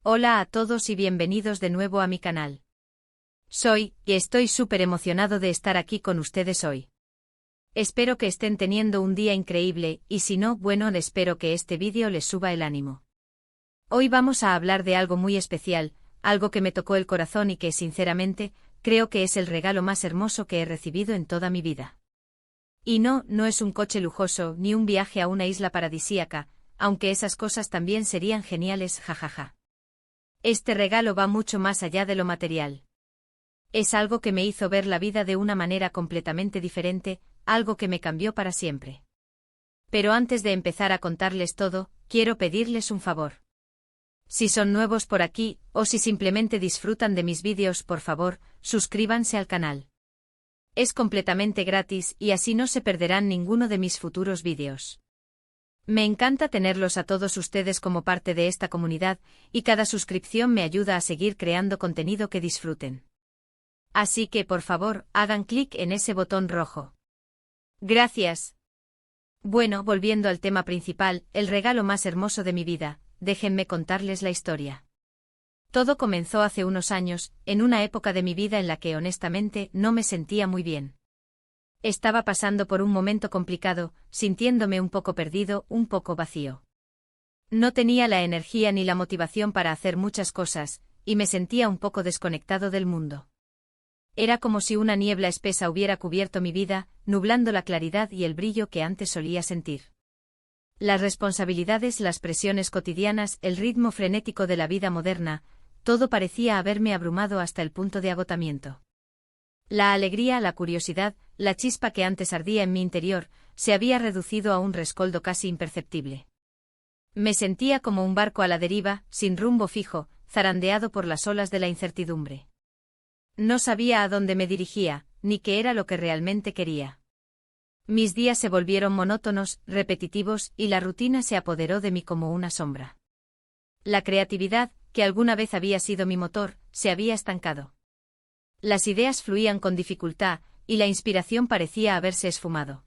Hola a todos y bienvenidos de nuevo a mi canal. Estoy súper emocionado de estar aquí con ustedes hoy. Espero que estén teniendo un día increíble, y si no, bueno, espero que este vídeo les suba el ánimo. Hoy vamos a hablar de algo muy especial, algo que me tocó el corazón y que, sinceramente, creo que es el regalo más hermoso que he recibido en toda mi vida. Y no es un coche lujoso, ni un viaje a una isla paradisíaca, aunque esas cosas también serían geniales, jajaja. Este regalo va mucho más allá de lo material. Es algo que me hizo ver la vida de una manera completamente diferente, algo que me cambió para siempre. Pero antes de empezar a contarles todo, quiero pedirles un favor. Si son nuevos por aquí, o si simplemente disfrutan de mis vídeos, por favor, suscríbanse al canal. Es completamente gratis y así no se perderán ninguno de mis futuros vídeos. Me encanta tenerlos a todos ustedes como parte de esta comunidad, y cada suscripción me ayuda a seguir creando contenido que disfruten. Así que, por favor, hagan clic en ese botón rojo. Gracias. Bueno, volviendo al tema principal, el regalo más hermoso de mi vida, déjenme contarles la historia. Todo comenzó hace unos años, en una época de mi vida en la que honestamente no me sentía muy bien. Estaba pasando por un momento complicado, sintiéndome un poco perdido, un poco vacío. No tenía la energía ni la motivación para hacer muchas cosas, y me sentía un poco desconectado del mundo. Era como si una niebla espesa hubiera cubierto mi vida, nublando la claridad y el brillo que antes solía sentir. Las responsabilidades, las presiones cotidianas, el ritmo frenético de la vida moderna, todo parecía haberme abrumado hasta el punto de agotamiento. La alegría, la curiosidad, la chispa que antes ardía en mi interior, se había reducido a un rescoldo casi imperceptible. Me sentía como un barco a la deriva, sin rumbo fijo, zarandeado por las olas de la incertidumbre. No sabía a dónde me dirigía, ni qué era lo que realmente quería. Mis días se volvieron monótonos, repetitivos, y la rutina se apoderó de mí como una sombra. La creatividad, que alguna vez había sido mi motor, se había estancado. Las ideas fluían con dificultad, y la inspiración parecía haberse esfumado.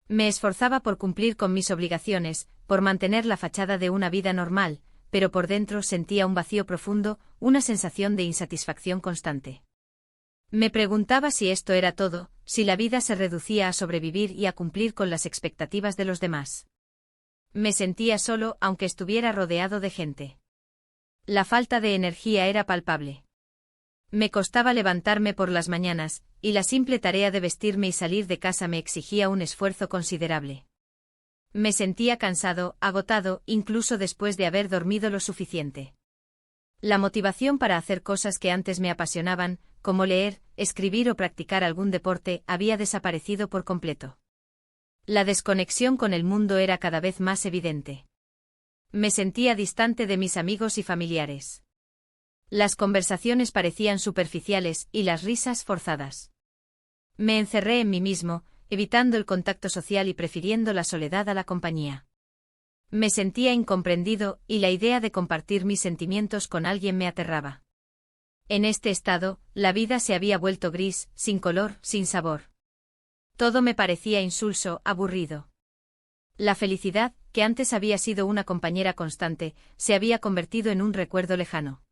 Me esforzaba por cumplir con mis obligaciones, por mantener la fachada de una vida normal, pero por dentro sentía un vacío profundo, una sensación de insatisfacción constante. Me preguntaba si esto era todo, si la vida se reducía a sobrevivir y a cumplir con las expectativas de los demás. Me sentía solo, aunque estuviera rodeado de gente. La falta de energía era palpable. Me costaba levantarme por las mañanas, y la simple tarea de vestirme y salir de casa me exigía un esfuerzo considerable. Me sentía cansado, agotado, incluso después de haber dormido lo suficiente. La motivación para hacer cosas que antes me apasionaban, como leer, escribir o practicar algún deporte, había desaparecido por completo. La desconexión con el mundo era cada vez más evidente. Me sentía distante de mis amigos y familiares. Las conversaciones parecían superficiales y las risas forzadas. Me encerré en mí mismo, evitando el contacto social y prefiriendo la soledad a la compañía. Me sentía incomprendido y la idea de compartir mis sentimientos con alguien me aterraba. En este estado, la vida se había vuelto gris, sin color, sin sabor. Todo me parecía insulso, aburrido. La felicidad, que antes había sido una compañera constante, se había convertido en un recuerdo lejano.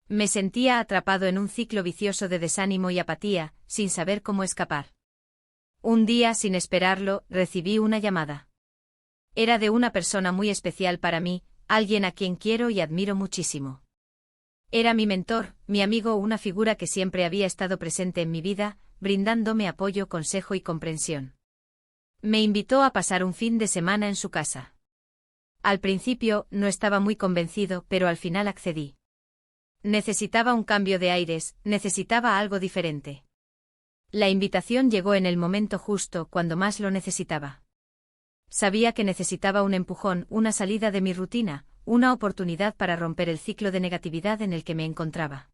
Me sentía atrapado en un ciclo vicioso de desánimo y apatía, sin saber cómo escapar. Un día, sin esperarlo, recibí una llamada. Era de una persona muy especial para mí, alguien a quien quiero y admiro muchísimo. Era mi mentor, mi amigo, una figura que siempre había estado presente en mi vida, brindándome apoyo, consejo y comprensión. Me invitó a pasar un fin de semana en su casa. Al principio, no estaba muy convencido, pero al final accedí. Necesitaba un cambio de aires, necesitaba algo diferente. La invitación llegó en el momento justo, cuando más lo necesitaba. Sabía que necesitaba un empujón, una salida de mi rutina, una oportunidad para romper el ciclo de negatividad en el que me encontraba.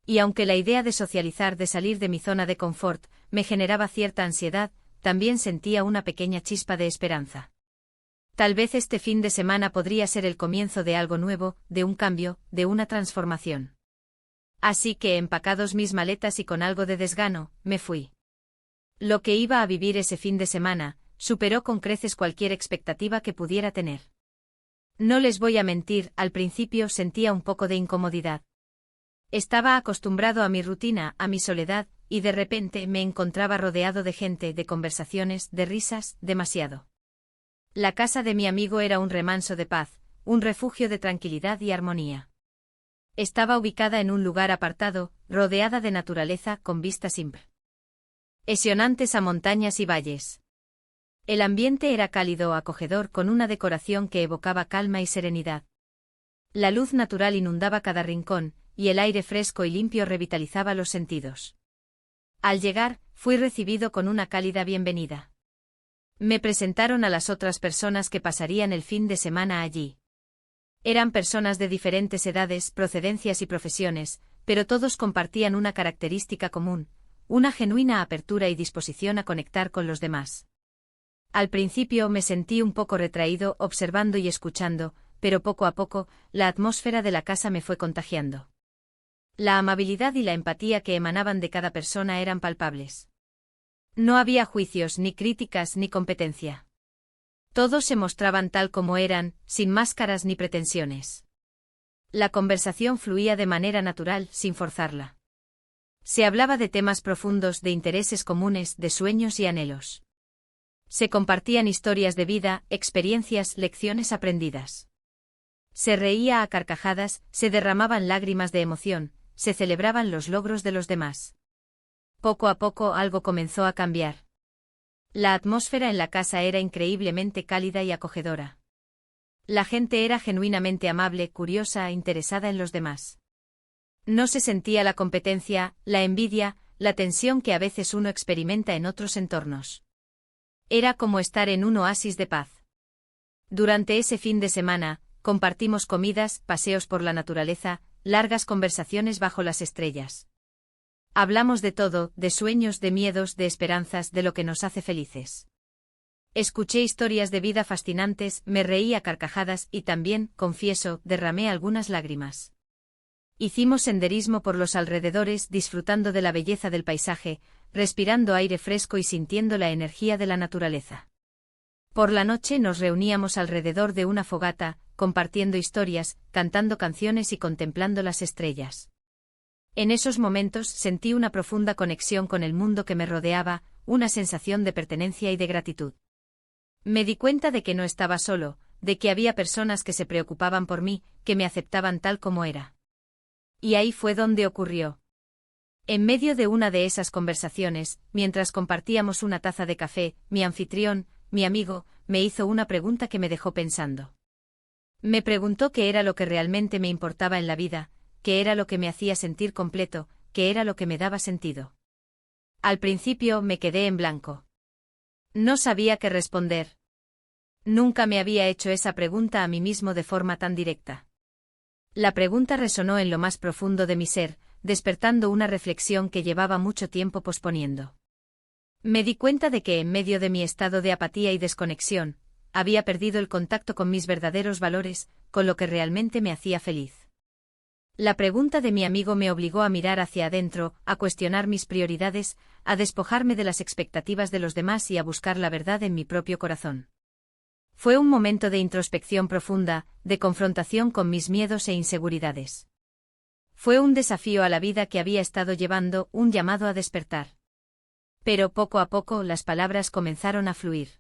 Y aunque la idea de socializar, de salir de mi zona de confort, me generaba cierta ansiedad, también sentía una pequeña chispa de esperanza. Tal vez este fin de semana podría ser el comienzo de algo nuevo, de un cambio, de una transformación. Así que, empacados mis maletas y con algo de desgano, me fui. Lo que iba a vivir ese fin de semana superó con creces cualquier expectativa que pudiera tener. No les voy a mentir, al principio sentía un poco de incomodidad. Estaba acostumbrado a mi rutina, a mi soledad, y de repente me encontraba rodeado de gente, de conversaciones, de risas, demasiado. La casa de mi amigo era un remanso de paz, un refugio de tranquilidad y armonía. Estaba ubicada en un lugar apartado, rodeada de naturaleza con vistas impresionantes a montañas y valles. El ambiente era cálido, acogedor, con una decoración que evocaba calma y serenidad. La luz natural inundaba cada rincón, y el aire fresco y limpio revitalizaba los sentidos. Al llegar, fui recibido con una cálida bienvenida. Me presentaron a las otras personas que pasarían el fin de semana allí. Eran personas de diferentes edades, procedencias y profesiones, pero todos compartían una característica común, una genuina apertura y disposición a conectar con los demás. Al principio me sentí un poco retraído, observando y escuchando, pero poco a poco, la atmósfera de la casa me fue contagiando. La amabilidad y la empatía que emanaban de cada persona eran palpables. No había juicios, ni críticas, ni competencia. Todos se mostraban tal como eran, sin máscaras ni pretensiones. La conversación fluía de manera natural, sin forzarla. Se hablaba de temas profundos, de intereses comunes, de sueños y anhelos. Se compartían historias de vida, experiencias, lecciones aprendidas. Se reía a carcajadas, se derramaban lágrimas de emoción, se celebraban los logros de los demás. Poco a poco algo comenzó a cambiar. La atmósfera en la casa era increíblemente cálida y acogedora. La gente era genuinamente amable, curiosa e interesada en los demás. No se sentía la competencia, la envidia, la tensión que a veces uno experimenta en otros entornos. Era como estar en un oasis de paz. Durante ese fin de semana, compartimos comidas, paseos por la naturaleza, largas conversaciones bajo las estrellas. Hablamos de todo, de sueños, de miedos, de esperanzas, de lo que nos hace felices. Escuché historias de vida fascinantes, me reí a carcajadas y también, confieso, derramé algunas lágrimas. Hicimos senderismo por los alrededores, disfrutando de la belleza del paisaje, respirando aire fresco y sintiendo la energía de la naturaleza. Por la noche nos reuníamos alrededor de una fogata, compartiendo historias, cantando canciones y contemplando las estrellas. En esos momentos sentí una profunda conexión con el mundo que me rodeaba, una sensación de pertenencia y de gratitud. Me di cuenta de que no estaba solo, de que había personas que se preocupaban por mí, que me aceptaban tal como era. Y ahí fue donde ocurrió. En medio de una de esas conversaciones, mientras compartíamos una taza de café, mi anfitrión, mi amigo, me hizo una pregunta que me dejó pensando. Me preguntó qué era lo que realmente me importaba en la vida, qué era lo que me hacía sentir completo, qué era lo que me daba sentido. Al principio me quedé en blanco. No sabía qué responder. Nunca me había hecho esa pregunta a mí mismo de forma tan directa. La pregunta resonó en lo más profundo de mi ser, despertando una reflexión que llevaba mucho tiempo posponiendo. Me di cuenta de que en medio de mi estado de apatía y desconexión, había perdido el contacto con mis verdaderos valores, con lo que realmente me hacía feliz. La pregunta de mi amigo me obligó a mirar hacia adentro, a cuestionar mis prioridades, a despojarme de las expectativas de los demás y a buscar la verdad en mi propio corazón. Fue un momento de introspección profunda, de confrontación con mis miedos e inseguridades. Fue un desafío a la vida que había estado llevando, un llamado a despertar. Pero poco a poco las palabras comenzaron a fluir.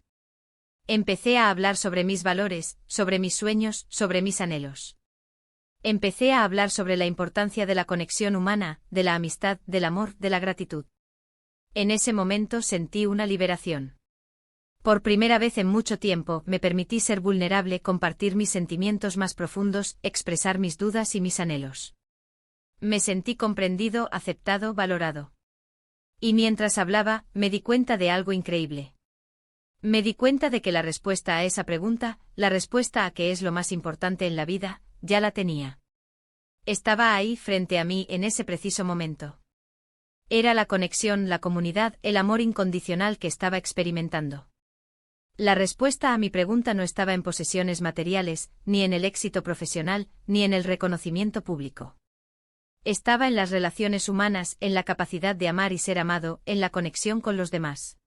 Empecé a hablar sobre mis valores, sobre mis sueños, sobre mis anhelos. Empecé a hablar sobre la importancia de la conexión humana, de la amistad, del amor, de la gratitud. En ese momento sentí una liberación. Por primera vez en mucho tiempo me permití ser vulnerable, compartir mis sentimientos más profundos, expresar mis dudas y mis anhelos. Me sentí comprendido, aceptado, valorado. Y mientras hablaba, me di cuenta de algo increíble. Me di cuenta de que la respuesta a esa pregunta, la respuesta a qué es lo más importante en la vida, ya la tenía. Estaba ahí frente a mí en ese preciso momento. Era la conexión, la comunidad, el amor incondicional que estaba experimentando. La respuesta a mi pregunta no estaba en posesiones materiales, ni en el éxito profesional, ni en el reconocimiento público. Estaba en las relaciones humanas, en la capacidad de amar y ser amado, en la conexión con los demás.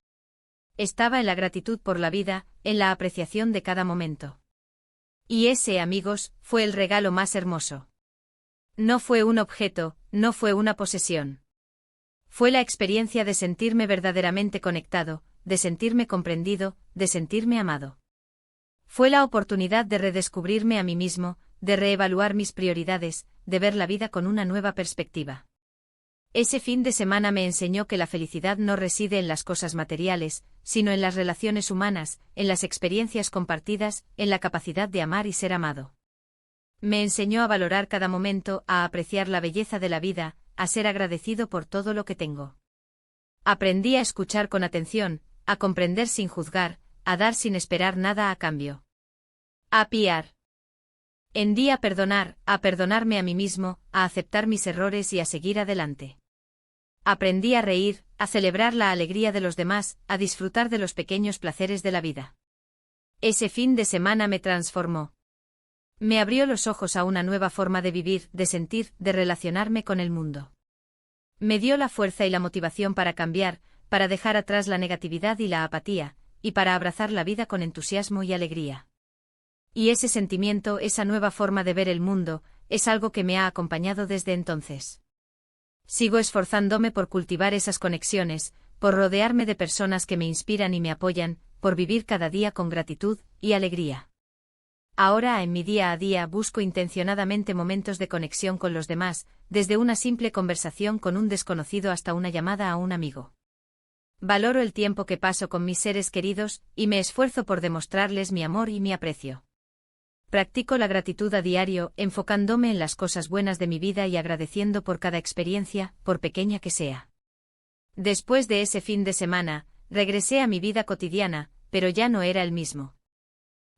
Estaba en la gratitud por la vida, en la apreciación de cada momento. Y ese, amigos, fue el regalo más hermoso. No fue un objeto, no fue una posesión. Fue la experiencia de sentirme verdaderamente conectado, de sentirme comprendido, de sentirme amado. Fue la oportunidad de redescubrirme a mí mismo, de reevaluar mis prioridades, de ver la vida con una nueva perspectiva. Ese fin de semana me enseñó que la felicidad no reside en las cosas materiales, sino en las relaciones humanas, en las experiencias compartidas, en la capacidad de amar y ser amado. Me enseñó a valorar cada momento, a apreciar la belleza de la vida, a ser agradecido por todo lo que tengo. Aprendí a escuchar con atención, a comprender sin juzgar, a dar sin esperar nada a cambio. A piar. Aprendí a perdonarme a mí mismo, a aceptar mis errores y a seguir adelante. Aprendí a reír, a celebrar la alegría de los demás, a disfrutar de los pequeños placeres de la vida. Ese fin de semana me transformó. Me abrió los ojos a una nueva forma de vivir, de sentir, de relacionarme con el mundo. Me dio la fuerza y la motivación para cambiar, para dejar atrás la negatividad y la apatía, y para abrazar la vida con entusiasmo y alegría. Y ese sentimiento, esa nueva forma de ver el mundo, es algo que me ha acompañado desde entonces. Sigo esforzándome por cultivar esas conexiones, por rodearme de personas que me inspiran y me apoyan, por vivir cada día con gratitud y alegría. Ahora, en mi día a día, busco intencionadamente momentos de conexión con los demás, desde una simple conversación con un desconocido hasta una llamada a un amigo. Valoro el tiempo que paso con mis seres queridos, y me esfuerzo por demostrarles mi amor y mi aprecio. Practico la gratitud a diario, enfocándome en las cosas buenas de mi vida y agradeciendo por cada experiencia, por pequeña que sea. Después de ese fin de semana, regresé a mi vida cotidiana, pero ya no era el mismo.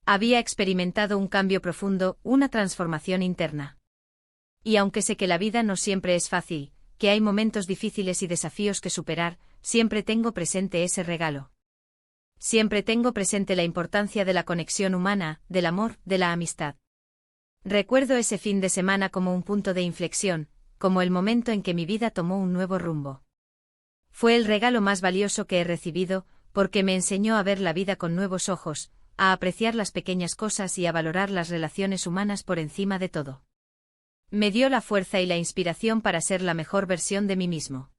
Había experimentado un cambio profundo, una transformación interna. Y aunque sé que la vida no siempre es fácil, que hay momentos difíciles y desafíos que superar, siempre tengo presente ese regalo. Siempre tengo presente la importancia de la conexión humana, del amor, de la amistad. Recuerdo ese fin de semana como un punto de inflexión, como el momento en que mi vida tomó un nuevo rumbo. Fue el regalo más valioso que he recibido, porque me enseñó a ver la vida con nuevos ojos, a apreciar las pequeñas cosas y a valorar las relaciones humanas por encima de todo. Me dio la fuerza y la inspiración para ser la mejor versión de mí mismo.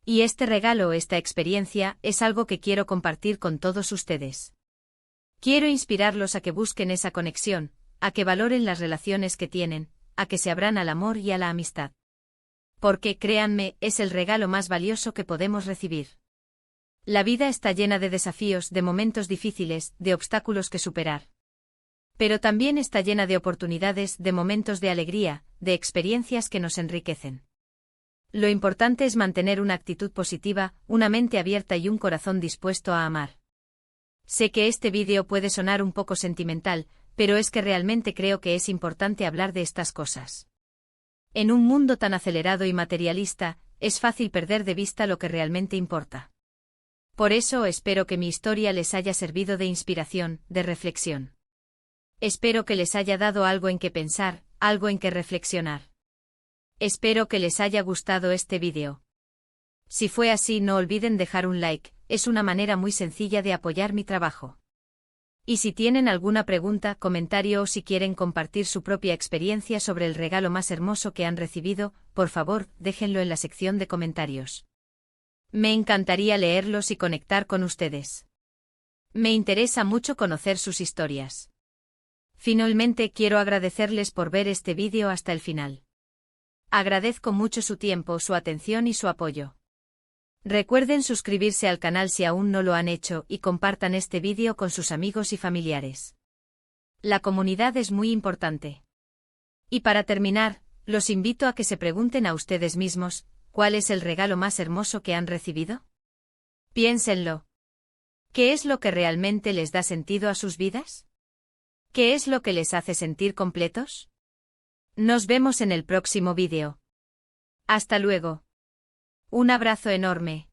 Y este regalo, esta experiencia, es algo que quiero compartir con todos ustedes. Quiero inspirarlos a que busquen esa conexión, a que valoren las relaciones que tienen, a que se abran al amor y a la amistad. Porque, créanme, es el regalo más valioso que podemos recibir. La vida está llena de desafíos, de momentos difíciles, de obstáculos que superar. Pero también está llena de oportunidades, de momentos de alegría, de experiencias que nos enriquecen. Lo importante es mantener una actitud positiva, una mente abierta y un corazón dispuesto a amar. Sé que este vídeo puede sonar un poco sentimental, pero es que realmente creo que es importante hablar de estas cosas. En un mundo tan acelerado y materialista, es fácil perder de vista lo que realmente importa. Por eso espero que mi historia les haya servido de inspiración, de reflexión. Espero que les haya dado algo en que pensar, algo en que reflexionar. Espero que les haya gustado este vídeo. Si fue así, no olviden dejar un like, es una manera muy sencilla de apoyar mi trabajo. Y si tienen alguna pregunta, comentario o si quieren compartir su propia experiencia sobre el regalo más hermoso que han recibido, por favor, déjenlo en la sección de comentarios. Me encantaría leerlos y conectar con ustedes. Me interesa mucho conocer sus historias. Finalmente quiero agradecerles por ver este vídeo hasta el final. Agradezco mucho su tiempo, su atención y su apoyo. Recuerden suscribirse al canal si aún no lo han hecho y compartan este vídeo con sus amigos y familiares. La comunidad es muy importante. Y para terminar, los invito a que se pregunten a ustedes mismos, ¿cuál es el regalo más hermoso que han recibido? Piénsenlo. ¿Qué es lo que realmente les da sentido a sus vidas? ¿Qué es lo que les hace sentir completos? Nos vemos en el próximo vídeo. Hasta luego. Un abrazo enorme.